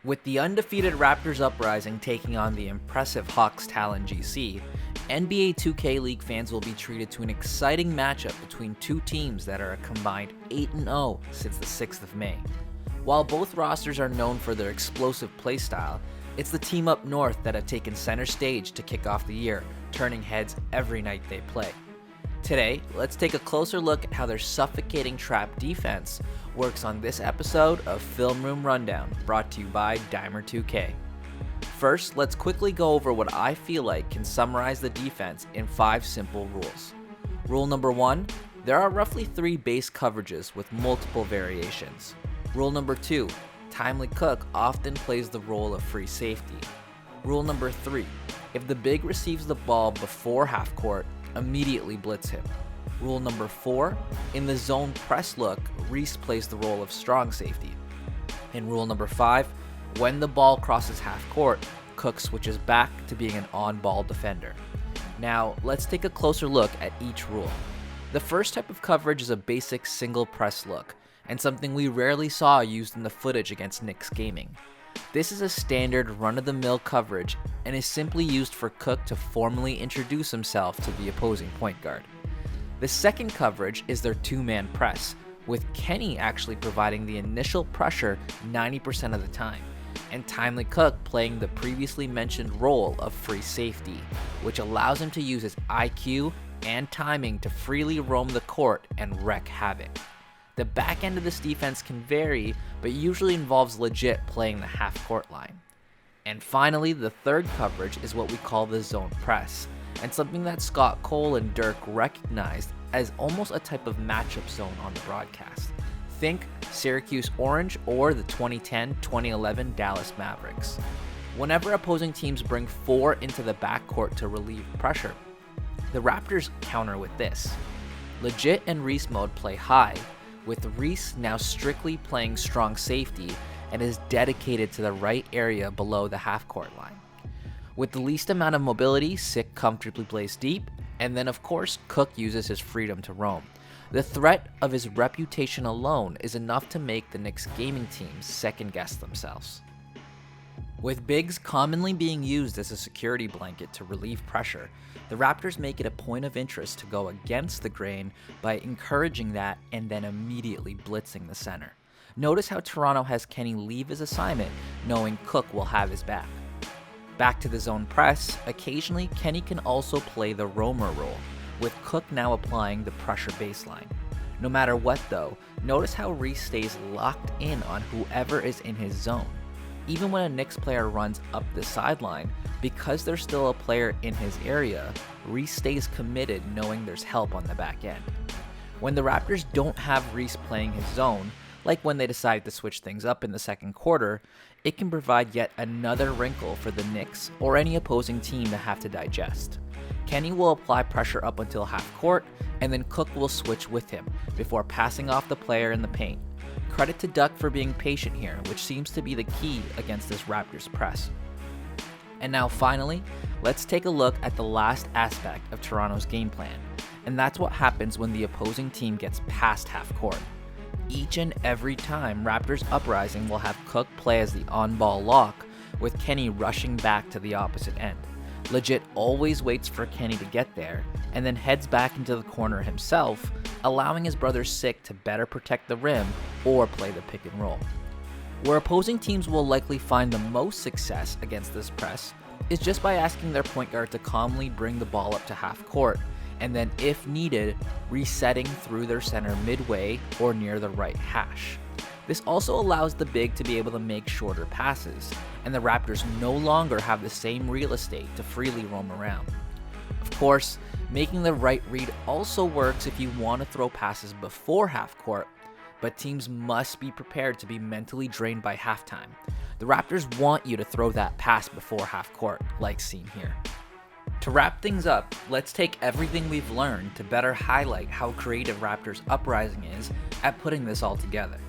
With the undefeated Raptors Uprising taking on the impressive Hawks Talon GC, NBA 2K League fans will be treated to an exciting matchup between two teams that are a combined 8-0 since the 6th of May. While both rosters are known for their explosive playstyle, it's the team up north that have taken center stage to kick off the year, turning heads every night they play. Today, let's take a closer look at how their suffocating trap defense works on this episode of Film Room Rundown, brought to you by Dimer2K. First, let's quickly go over what I feel like can summarize the defense in 5 simple rules. Rule number 1, there are roughly 3 base coverages with multiple variations. Rule number 2, Timely Cook often plays the role of free safety. Rule number 3, if the big receives the ball before half court, immediately blitz him. Rule number 4, in the zone press look, Reese plays the role of strong safety. And rule number 5, when the ball crosses half court, Cook switches back to being an on-ball defender. Now, let's take a closer look at each rule. The first type of coverage is a basic single press look, and something we rarely saw used in the footage against Knicks Gaming. This is a standard run-of-the-mill coverage and is simply used for Cook to formally introduce himself to the opposing point guard. The second coverage is their two-man press, with Kenny actually providing the initial pressure 90% of the time, and Timely Cook playing the previously mentioned role of free safety, which allows him to use his IQ and timing to freely roam the court and wreak havoc. The back end of this defense can vary, but usually involves legit playing the half-court line. And finally, the third coverage is what we call the zone press, and something that Scott Cole and Dirk recognized as almost a type of matchup zone on the broadcast. Think Syracuse Orange or the 2010-2011 Dallas Mavericks. Whenever opposing teams bring 4 into the backcourt to relieve pressure, the Raptors counter with this. Legit and Reese mode play high, with Reese now strictly playing strong safety and is dedicated to the right area below the half-court line. With the least amount of mobility, Sick comfortably plays deep, and then of course Cook uses his freedom to roam. The threat of his reputation alone is enough to make the Knicks Gaming teams second-guess themselves. With bigs commonly being used as a security blanket to relieve pressure, the Raptors make it a point of interest to go against the grain by encouraging that and then immediately blitzing the center. Notice how Toronto has Kenny leave his assignment knowing Cook will have his back. Back to the zone press, occasionally Kenny can also play the roamer role, with Cook now applying the pressure baseline. No matter what though, notice how Reese stays locked in on whoever is in his zone. Even when a Knicks player runs up the sideline, because there's still a player in his area, Reese stays committed knowing there's help on the back end. When the Raptors don't have Reese playing his zone, like when they decide to switch things up in the second quarter, it can provide yet another wrinkle for the Knicks or any opposing team to have to digest. Kenny will apply pressure up until half court, and then Cook will switch with him before passing off the player in the paint. Credit to Duck for being patient here, which seems to be the key against this Raptors press. And now finally, let's take a look at the last aspect of Toronto's game plan, and that's what happens when the opposing team gets past half court. Each and every time, Raptors Uprising will have Cook play as the on-ball lock, with Kenny rushing back to the opposite end. Legit always waits for Kenny to get there, and then heads back into the corner himself, allowing his brother Sick to better protect the rim or play the pick and roll. Where opposing teams will likely find the most success against this press is just by asking their point guard to calmly bring the ball up to half court, and then if needed, resetting through their center midway or near the right hash. This also allows the big to be able to make shorter passes, and the Raptors no longer have the same real estate to freely roam around. Of course, making the right read also works if you want to throw passes before half court, but teams must be prepared to be mentally drained by halftime. The Raptors want you to throw that pass before half court, like seen here. To wrap things up, let's take everything we've learned to better highlight how creative Raptors Uprising is at putting this all together.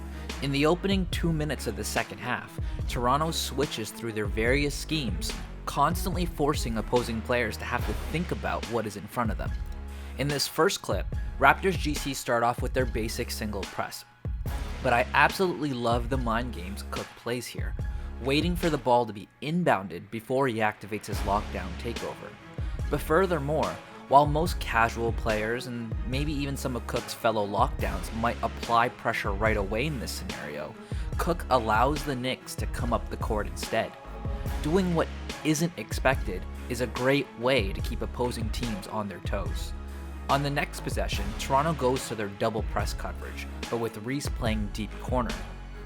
In the opening 2 minutes of the second half, Toronto switches through their various schemes, constantly forcing opposing players to have to think about what is in front of them. In this first clip, Raptors GC start off with their basic single press, but I absolutely love the mind games Cook plays here. waiting for the ball to be inbounded before he activates his lockdown takeover. But furthermore, while most casual players and maybe even some of Cook's fellow lockdowns might apply pressure right away in this scenario, Cook allows the Knicks to come up the court instead. Doing what isn't expected is a great way to keep opposing teams on their toes. On the next possession, Toronto goes to their double press coverage, but with Reese playing deep corner.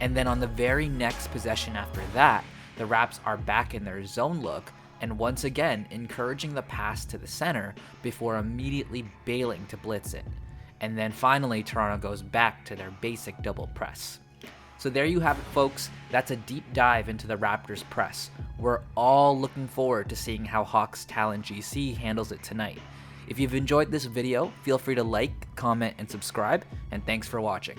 And then on the very next possession after that, the Raps are back in their zone look and once again encouraging the pass to the center before immediately bailing to blitz it. And then finally, Toronto goes back to their basic double press. So there you have it, folks. That's a deep dive into the Raptors press. We're all looking forward to seeing how Hawks Talent GC handles it tonight. If you've enjoyed this video, feel free to like, comment, and subscribe, and thanks for watching.